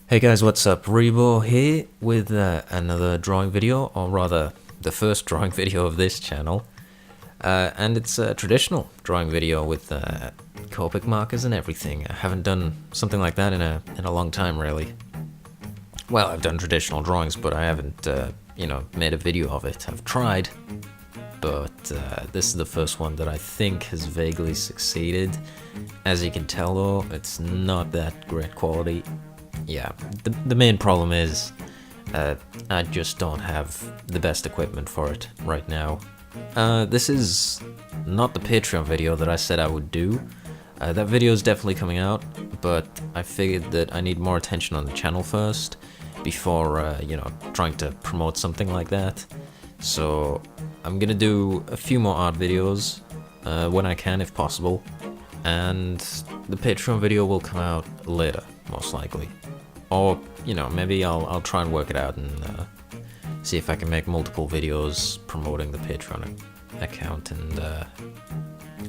Hey guys, what's up? Reabault here with another drawing video, or rather, the first drawing video of this channel. And it's a traditional drawing video with Copic markers and everything. I haven't done something like that in a long time, really. Well, I've done traditional drawings, but I haven't, made a video of it. I've tried, but this is the first one that I think has vaguely succeeded. As you can tell, though, it's not that great quality. Yeah, the main problem is I just don't have the best equipment for it right now. This is not the Patreon video that I said I would do. That video is definitely coming out, but I figured that I need more attention on the channel first before, trying to promote something like that. So I'm gonna do a few more art videos when I can, if possible, and the Patreon video will come out later, most likely. Or, maybe I'll try and work it out and see if I can make multiple videos promoting the Patreon account, and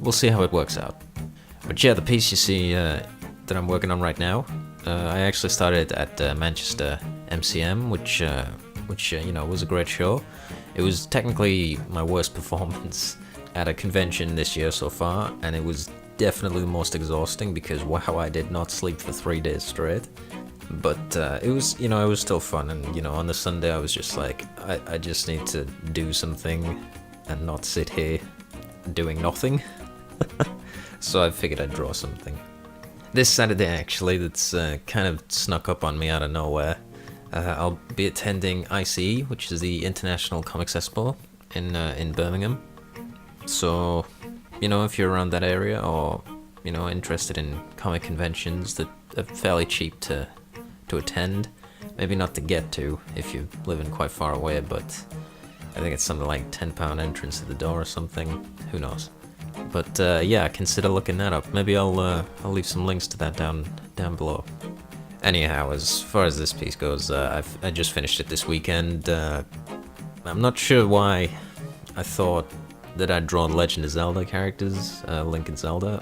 we'll see how it works out. But yeah, the piece you see that I'm working on right now, I actually started at Manchester MCM, which was a great show. It was technically my worst performance at a convention this year so far, and it was definitely the most exhausting because wow, I did not sleep for 3 days straight. But it was still fun, and on the Sunday I was just like, I just need to do something and not sit here doing nothing. So I figured I'd draw something. This Saturday, actually, that's kind of snuck up on me out of nowhere. I'll be attending ICE, which is the International Comics Expo in Birmingham. So, if you're around that area or interested in comic conventions that are fairly cheap to attend, maybe not to get to if you're living quite far away, but I think it's something like £10 entrance at the door or something, who knows. But yeah, consider looking that up. Maybe I'll leave some links to that down below. Anyhow, as far as this piece goes, I just finished it this weekend. I'm not sure why I thought that I'd drawn Legend of Zelda characters, Link and Zelda,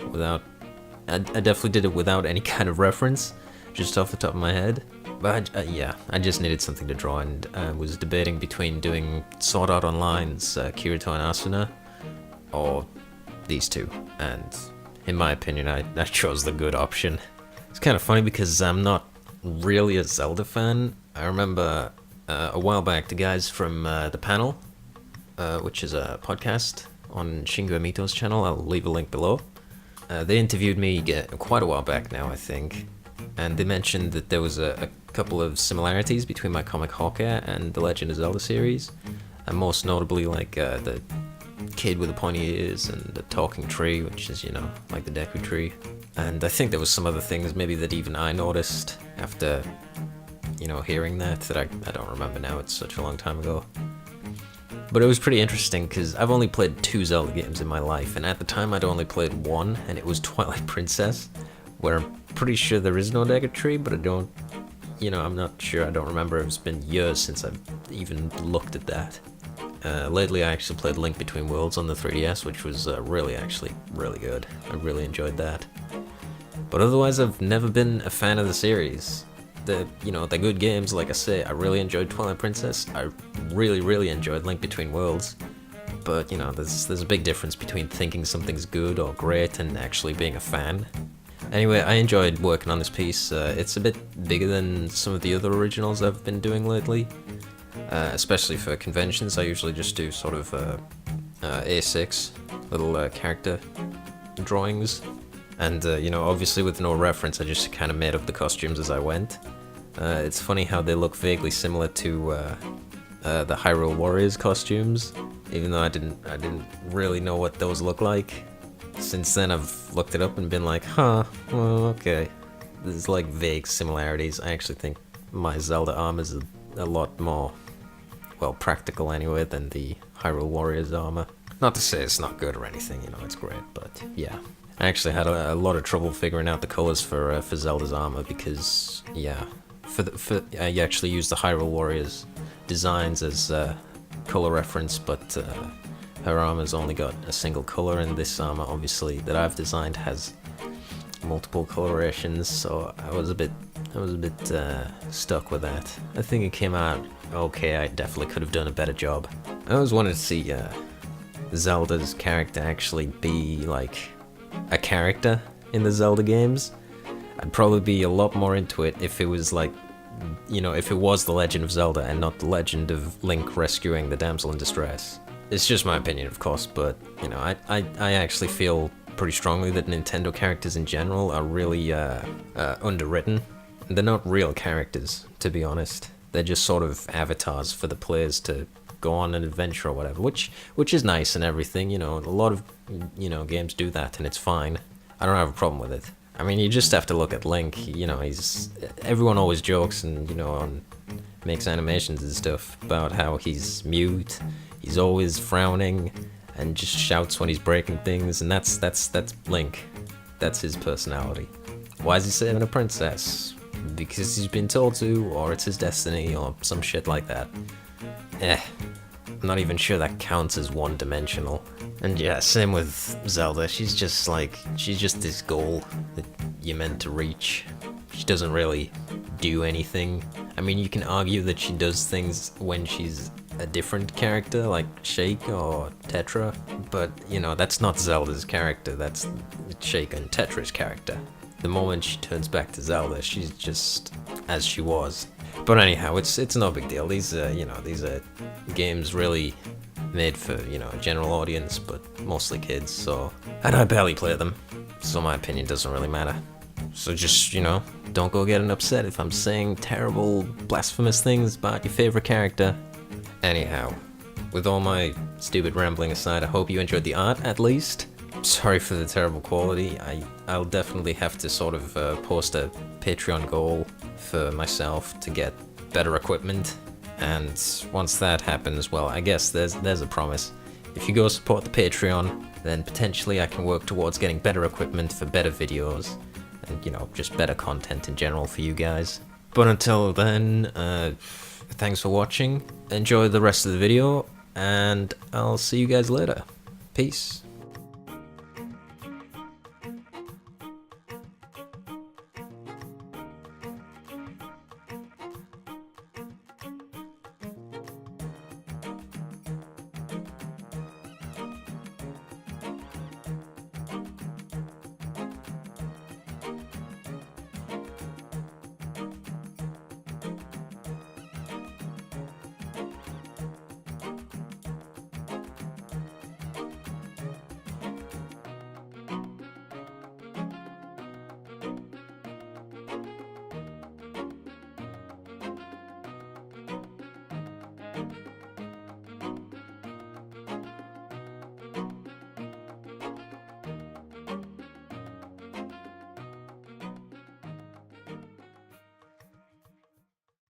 I definitely did it without any kind of reference, just off the top of my head. But I just needed something to draw, and was debating between doing Sword Art Online's Kirito and Asuna, or these two, and in my opinion I chose the good option. It's kind of funny because I'm not really a Zelda fan. I remember a while back the guys from The Panel, which is a podcast on Shingo Amito's channel, I'll leave a link below. They interviewed me quite a while back now, I think, and they mentioned that there was a couple of similarities between my comic Hawkeye and the Legend of Zelda series, and most notably like the kid with the pointy ears and the talking tree, which is, like the Deku tree. And I think there was some other things maybe that even I noticed after, hearing that I don't remember now, it's such a long time ago. But it was pretty interesting because I've only played 2 Zelda games in my life, and at the time I'd only played one, and it was Twilight Princess, where I'm pretty sure there is no Deku tree, but I'm not sure, I don't remember. It's been years since I've even looked at that. Lately I actually played Link Between Worlds on the 3DS, which was really good. I really enjoyed that. But otherwise I've never been a fan of the series. They're good games, like I say. I really enjoyed Twilight Princess. I really enjoyed Link Between Worlds. But, there's a big difference between thinking something's good or great and actually being a fan. Anyway, I enjoyed working on this piece. It's a bit bigger than some of the other originals I've been doing lately. Especially for conventions, I usually just do sort of A6 little character drawings. And, obviously with no reference, I just kind of made up the costumes as I went. It's funny how they look vaguely similar to the Hyrule Warriors costumes, even though I didn't really know what those look like. Since then, I've looked it up and been like, well, okay. There's like vague similarities. I actually think my Zelda armor is a lot more, practical anyway, than the Hyrule Warriors armor. Not to say it's not good or anything, it's great, but yeah. I actually had a lot of trouble figuring out the colors for Zelda's armor because, yeah, I actually used the Hyrule Warriors designs as color reference, but her armor's only got a single color, and this armor, obviously, that I've designed has multiple colorations, so I was a bit I was a bit stuck with that. I think it came out okay. I definitely could have done a better job. I always wanted to see Zelda's character actually be like a character in the Zelda games. I'd probably be a lot more into it if it was like, you know, if it was The Legend of Zelda and not The Legend of Link rescuing the damsel in distress. It's just my opinion, of course, but, you know, I actually feel pretty strongly that Nintendo characters in general are really underwritten. They're not real characters, to be honest. They're just sort of avatars for the players to go on an adventure or whatever, which is nice and everything, you know. A lot of, you know, games do that and it's fine. I don't have a problem with it. I mean, you just have to look at Link, you know, everyone always jokes and, you know, makes animations and stuff about how he's mute, he's always frowning, and just shouts when he's breaking things, and that's Link. That's his personality. Why is he saving a princess? Because he's been told to, or it's his destiny, or some shit like that. I'm not even sure that counts as one-dimensional. And yeah, same with Zelda. She's just this goal that you're meant to reach. She doesn't really do anything. I mean, you can argue that she does things when she's a different character, like Shake or Tetra, but, you know, that's not Zelda's character, that's Shake and Tetra's character. The moment she turns back to Zelda, she's just as she was. But anyhow, it's no big deal. These are games really made for, you know, a general audience, but mostly kids, so... And I barely play them, so my opinion doesn't really matter. So just, you know, don't go getting upset if I'm saying terrible, blasphemous things about your favorite character. Anyhow, with all my stupid rambling aside, I hope you enjoyed the art, at least. Sorry for the terrible quality. I'll definitely have to sort of post a Patreon goal for myself to get better equipment, and once that happens, well, I guess there's a promise. If you go support the Patreon, then potentially I can work towards getting better equipment for better videos, and, you know, just better content in general for you guys. But until then, thanks for watching, enjoy the rest of the video, and I'll see you guys later. Peace.